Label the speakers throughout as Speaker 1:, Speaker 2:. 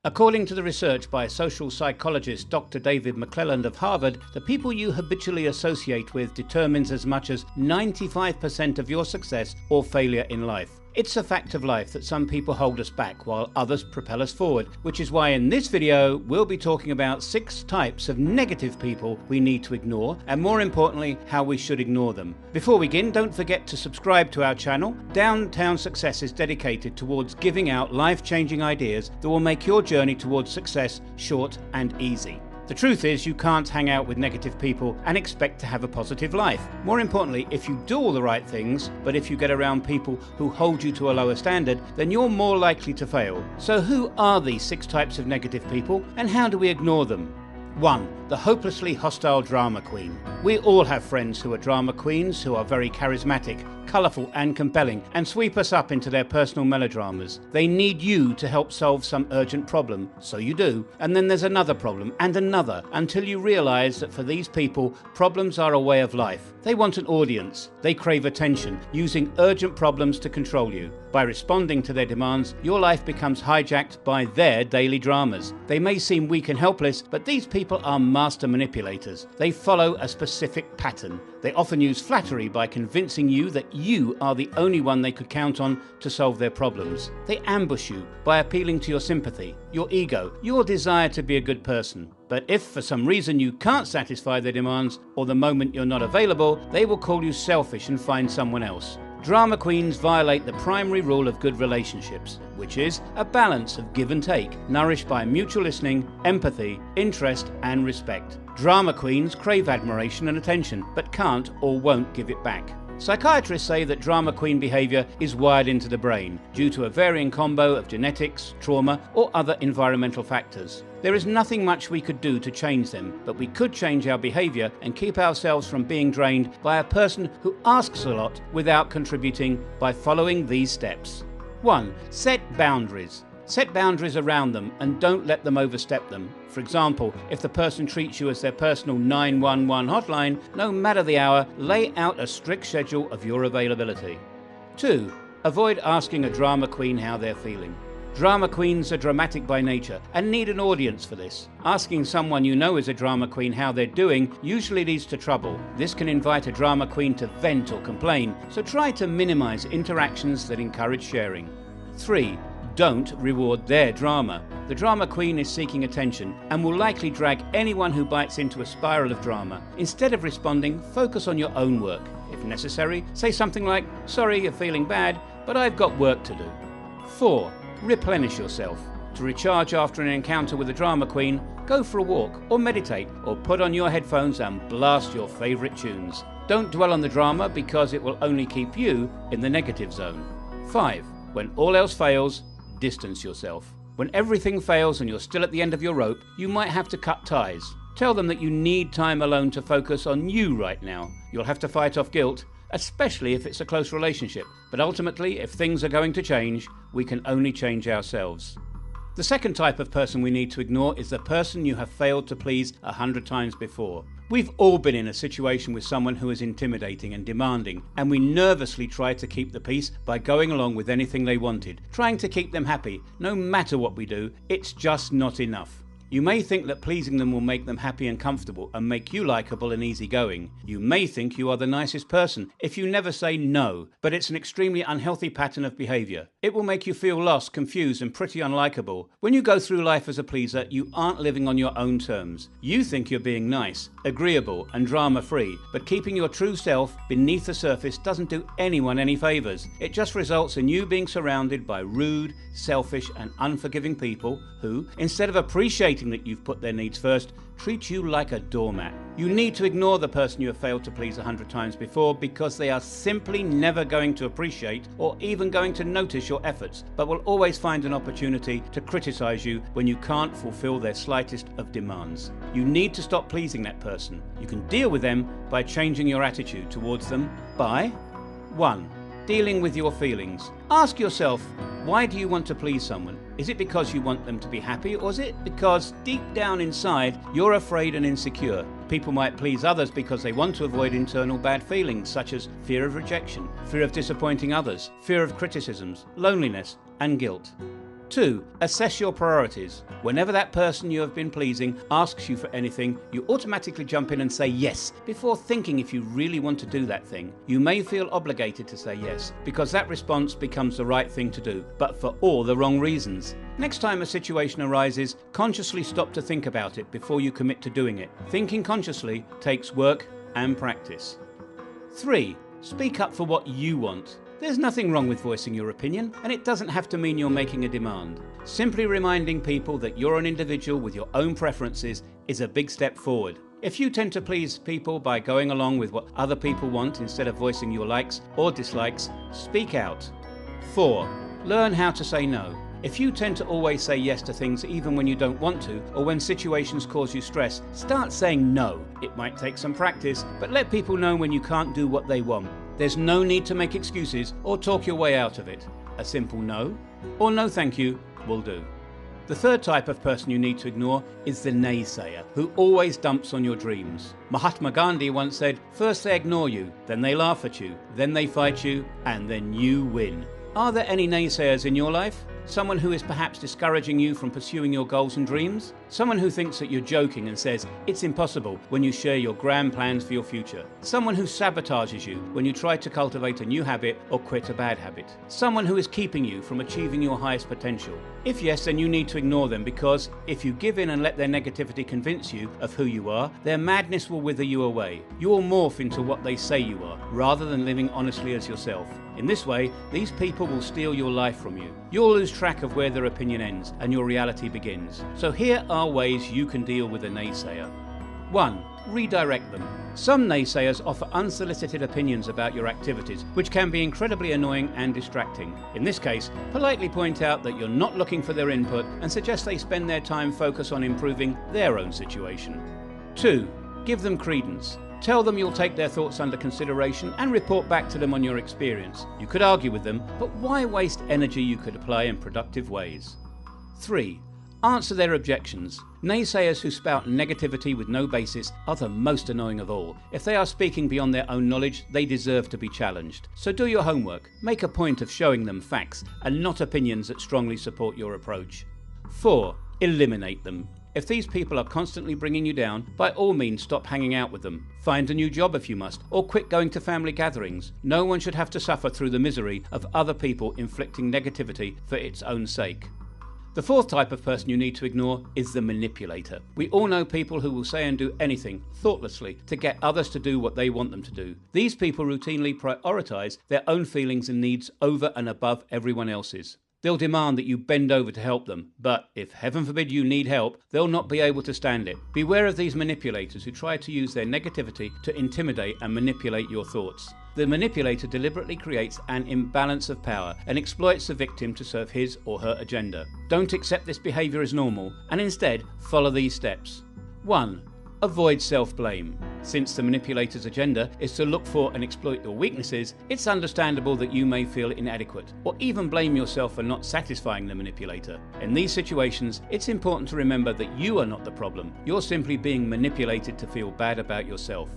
Speaker 1: According to the research by social psychologist Dr. David McClelland of Harvard, the people you habitually associate with determines as much as 95% of your success or failure in life. It's a fact of life that some people hold us back while others propel us forward, which is why in this video we'll be talking about 6 types of negative people we need to ignore, and more importantly, how we should ignore them. Before we begin, don't forget to subscribe to our channel. Downtown Success is dedicated towards giving out life-changing ideas that will make your journey towards success short and easy. The truth is, you can't hang out with negative people and expect to have a positive life. More importantly, if you do all the right things, but if you get around people who hold you to a lower standard, then you're more likely to fail. So who are these 6 types of negative people, and how do we ignore them? 1. The hopelessly hostile drama queen. We all have friends who are drama queens, who are very charismatic, colourful and compelling, and sweep us up into their personal melodramas. They need you to help solve some urgent problem, so you do, and then there's another problem and another, until you realise that for these people, problems are a way of life. They want an audience. They crave attention, using urgent problems to control you. By responding to their demands, your life becomes hijacked by their daily dramas. They may seem weak and helpless, but these people are master manipulators. They follow a specific pattern. They often use flattery by convincing you that you are the only one they could count on to solve their problems. They ambush you by appealing to your sympathy, your ego, your desire to be a good person. But if for some reason you can't satisfy their demands, or the moment you're not available, they will call you selfish and find someone else. Drama queens violate the primary rule of good relationships, which is a balance of give and take, nourished by mutual listening, empathy, interest and respect. Drama queens crave admiration and attention, but can't or won't give it back. Psychiatrists say that drama queen behaviour is wired into the brain due to a varying combo of genetics, trauma or other environmental factors. There is nothing much we could do to change them, but we could change our behaviour and keep ourselves from being drained by a person who asks a lot without contributing by following these steps. 1. Set boundaries. Set boundaries around them and don't let them overstep them. For example, if the person treats you as their personal 911 hotline, no matter the hour, lay out a strict schedule of your availability. 2. Avoid asking a drama queen how they're feeling. Drama queens are dramatic by nature and need an audience for this. Asking someone you know is a drama queen how they're doing usually leads to trouble. This can invite a drama queen to vent or complain, so try to minimize interactions that encourage sharing. 3. Don't reward their drama. The drama queen is seeking attention and will likely drag anyone who bites into a spiral of drama. Instead of responding, focus on your own work. If necessary, say something like, "Sorry you're feeling bad, but I've got work to do." 4. Replenish yourself. To recharge after an encounter with a drama queen, go for a walk or meditate or put on your headphones and blast your favourite tunes. Don't dwell on the drama because it will only keep you in the negative zone. 5. When all else fails, distance yourself. When everything fails and you're still at the end of your rope, you might have to cut ties. Tell them that you need time alone to focus on you right now. You'll have to fight off guilt, especially if it's a close relationship. But ultimately, if things are going to change, we can only change ourselves. The second type of person we need to ignore is the person you have failed to please 100 times before. We've all been in a situation with someone who is intimidating and demanding, and we nervously try to keep the peace by going along with anything they wanted, trying to keep them happy. No matter what we do, it's just not enough. You may think that pleasing them will make them happy and comfortable and make you likeable and easygoing. You may think you are the nicest person if you never say no, but it's an extremely unhealthy pattern of behaviour. It will make you feel lost, confused and pretty unlikable. When you go through life as a pleaser, you aren't living on your own terms. You think you're being nice, agreeable and drama-free, but keeping your true self beneath the surface doesn't do anyone any favours. It just results in you being surrounded by rude, selfish and unforgiving people who, instead of appreciating that you've put their needs first, treat you like a doormat. You need to ignore the person you have failed to please 100 times before because they are simply never going to appreciate or even going to notice your efforts, but will always find an opportunity to criticize you when you can't fulfill their slightest of demands. You need to stop pleasing that person. You can deal with them by changing your attitude towards them by 1. Dealing with your feelings. Ask yourself, why do you want to please someone? Is it because you want them to be happy, or is it because deep down inside you're afraid and insecure? People might please others because they want to avoid internal bad feelings such as fear of rejection, fear of disappointing others, fear of criticisms, loneliness and guilt. 2. Assess your priorities. Whenever that person you have been pleasing asks you for anything, you automatically jump in and say yes, before thinking if you really want to do that thing. You may feel obligated to say yes, because that response becomes the right thing to do, but for all the wrong reasons. Next time a situation arises, consciously stop to think about it before you commit to doing it. Thinking consciously takes work and practice. 3. Speak up for what you want. There's nothing wrong with voicing your opinion, and it doesn't have to mean you're making a demand. Simply reminding people that you're an individual with your own preferences is a big step forward. If you tend to please people by going along with what other people want instead of voicing your likes or dislikes, speak out. 4. Learn how to say no. If you tend to always say yes to things even when you don't want to, or when situations cause you stress, start saying no. It might take some practice, but let people know when you can't do what they want. There's no need to make excuses or talk your way out of it. A simple no or no thank you will do. The third type of person you need to ignore is the naysayer, who always dumps on your dreams. Mahatma Gandhi once said, first they ignore you, then they laugh at you, then they fight you, and then you win. Are there any naysayers in your life? Someone who is perhaps discouraging you from pursuing your goals and dreams? Someone who thinks that you're joking and says it's impossible when you share your grand plans for your future? Someone who sabotages you when you try to cultivate a new habit or quit a bad habit? Someone who is keeping you from achieving your highest potential? If yes, then you need to ignore them, because if you give in and let their negativity convince you of who you are, their madness will wither you away. You will morph into what they say you are, rather than living honestly as yourself. In this way, these people will steal your life from you. You'll lose track of where their opinion ends and your reality begins. So here are ways you can deal with a naysayer. 1. Redirect them. Some naysayers offer unsolicited opinions about your activities, which can be incredibly annoying and distracting. In this case, politely point out that you're not looking for their input and suggest they spend their time focused on improving their own situation. 2. Give them credence. Tell them you'll take their thoughts under consideration and report back to them on your experience. You could argue with them, but why waste energy you could apply in productive ways? 3. Answer their objections. Naysayers who spout negativity with no basis are the most annoying of all. If they are speaking beyond their own knowledge, they deserve to be challenged. So do your homework. Make a point of showing them facts and not opinions that strongly support your approach. 4. Eliminate them. If these people are constantly bringing you down, by all means stop hanging out with them. Find a new job if you must, or quit going to family gatherings. No one should have to suffer through the misery of other people inflicting negativity for its own sake. The fourth type of person you need to ignore is the manipulator. We all know people who will say and do anything, thoughtlessly, to get others to do what they want them to do. These people routinely prioritize their own feelings and needs over and above everyone else's. They'll demand that you bend over to help them, but if heaven forbid you need help, they'll not be able to stand it. Beware of these manipulators who try to use their negativity to intimidate and manipulate your thoughts. The manipulator deliberately creates an imbalance of power and exploits the victim to serve his or her agenda. Don't accept this behavior as normal, and instead follow these steps. 1. Avoid self-blame. Since the manipulator's agenda is to look for and exploit your weaknesses, it's understandable that you may feel inadequate, or even blame yourself for not satisfying the manipulator. In these situations, it's important to remember that you are not the problem. You're simply being manipulated to feel bad about yourself.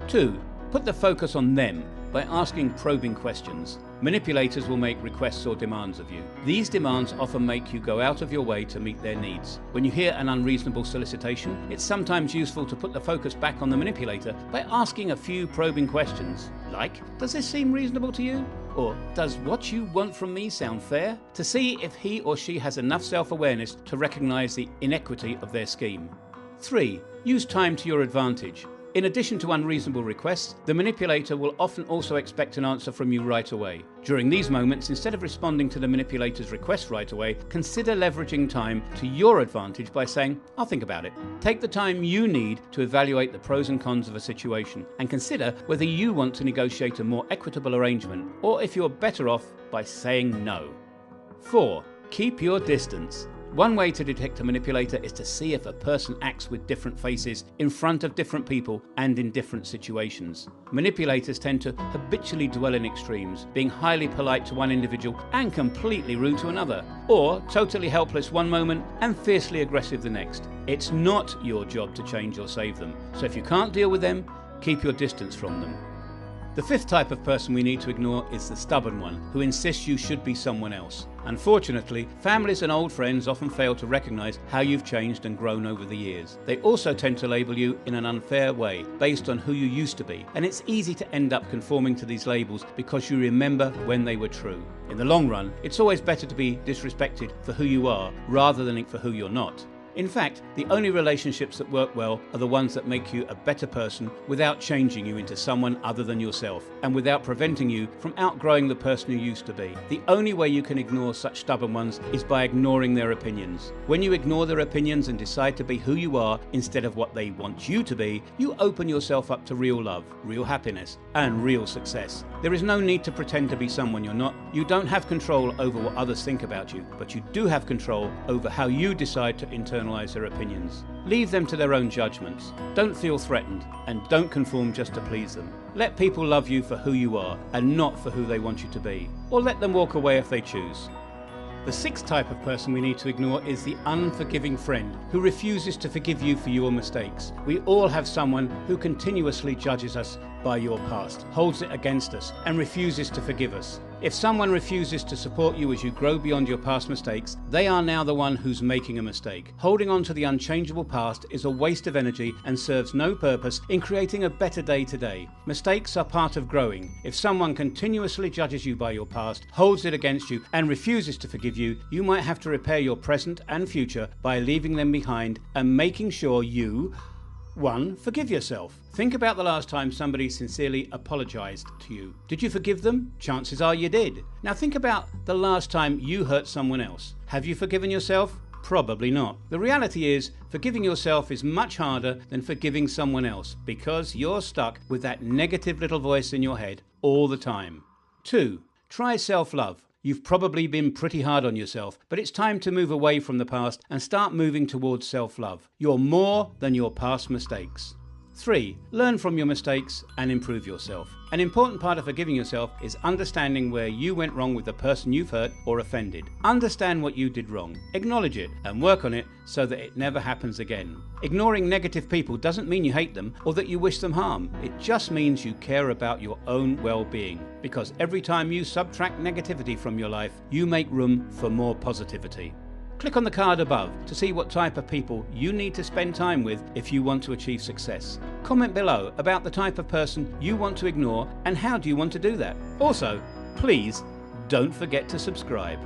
Speaker 1: 2. Put the focus on them by asking probing questions. Manipulators will make requests or demands of you. These demands often make you go out of your way to meet their needs. When you hear an unreasonable solicitation, it's sometimes useful to put the focus back on the manipulator by asking a few probing questions. Like, does this seem reasonable to you? Or, does what you want from me sound fair? To see if he or she has enough self-awareness to recognize the inequity of their scheme. 3. Use time to your advantage. In addition to unreasonable requests, the manipulator will often also expect an answer from you right away. During these moments, instead of responding to the manipulator's request right away, consider leveraging time to your advantage by saying, "I'll think about it." Take the time you need to evaluate the pros and cons of a situation and consider whether you want to negotiate a more equitable arrangement, or if you're better off by saying no. 4. Keep your distance. One way to detect a manipulator is to see if a person acts with different faces in front of different people and in different situations. Manipulators tend to habitually dwell in extremes, being highly polite to one individual and completely rude to another, or totally helpless one moment and fiercely aggressive the next. It's not your job to change or save them, so if you can't deal with them, keep your distance from them. The fifth type of person we need to ignore is the stubborn one, who insists you should be someone else. Unfortunately, families and old friends often fail to recognize how you've changed and grown over the years. They also tend to label you in an unfair way based on who you used to be, and it's easy to end up conforming to these labels because you remember when they were true. In the long run, it's always better to be disrespected for who you are rather than for who you're not. In fact, the only relationships that work well are the ones that make you a better person without changing you into someone other than yourself, and without preventing you from outgrowing the person you used to be. The only way you can ignore such stubborn ones is by ignoring their opinions. When you ignore their opinions and decide to be who you are instead of what they want you to be, you open yourself up to real love, real happiness, and real success. There is no need to pretend to be someone you're not. You don't have control over what others think about you, but you do have control over how you decide to internalize their opinions. Leave them to their own judgments. Don't feel threatened, and don't conform just to please them. Let people love you for who you are and not for who they want you to be, or let them walk away if they choose. The sixth type of person we need to ignore is the unforgiving friend who refuses to forgive you for your mistakes. We all have someone who continuously judges us by your past, holds it against us, and refuses to forgive us. If someone refuses to support you as you grow beyond your past mistakes, they are now the one who's making a mistake. Holding on to the unchangeable past is a waste of energy and serves no purpose in creating a better day today. Mistakes are part of growing. If someone continuously judges you by your past, holds it against you, and refuses to forgive you, you might have to repair your present and future by leaving them behind and making sure you 1. Forgive yourself. Think about the last time somebody sincerely apologized to you. Did you forgive them? Chances are you did. Now think about the last time you hurt someone else. Have you forgiven yourself? Probably not. The reality is, forgiving yourself is much harder than forgiving someone else because you're stuck with that negative little voice in your head all the time. 2. Try self-love. You've probably been pretty hard on yourself, but it's time to move away from the past and start moving towards self-love. You're more than your past mistakes. 3. Learn from your mistakes and improve yourself. An important part of forgiving yourself is understanding where you went wrong with the person you've hurt or offended. Understand what you did wrong, acknowledge it, and work on it so that it never happens again. Ignoring negative people doesn't mean you hate them or that you wish them harm. It just means you care about your own well-being. Because every time you subtract negativity from your life, you make room for more positivity. Click on the card above to see what type of people you need to spend time with if you want to achieve success. Comment below about the type of person you want to ignore and how do you want to do that. Also, please don't forget to subscribe.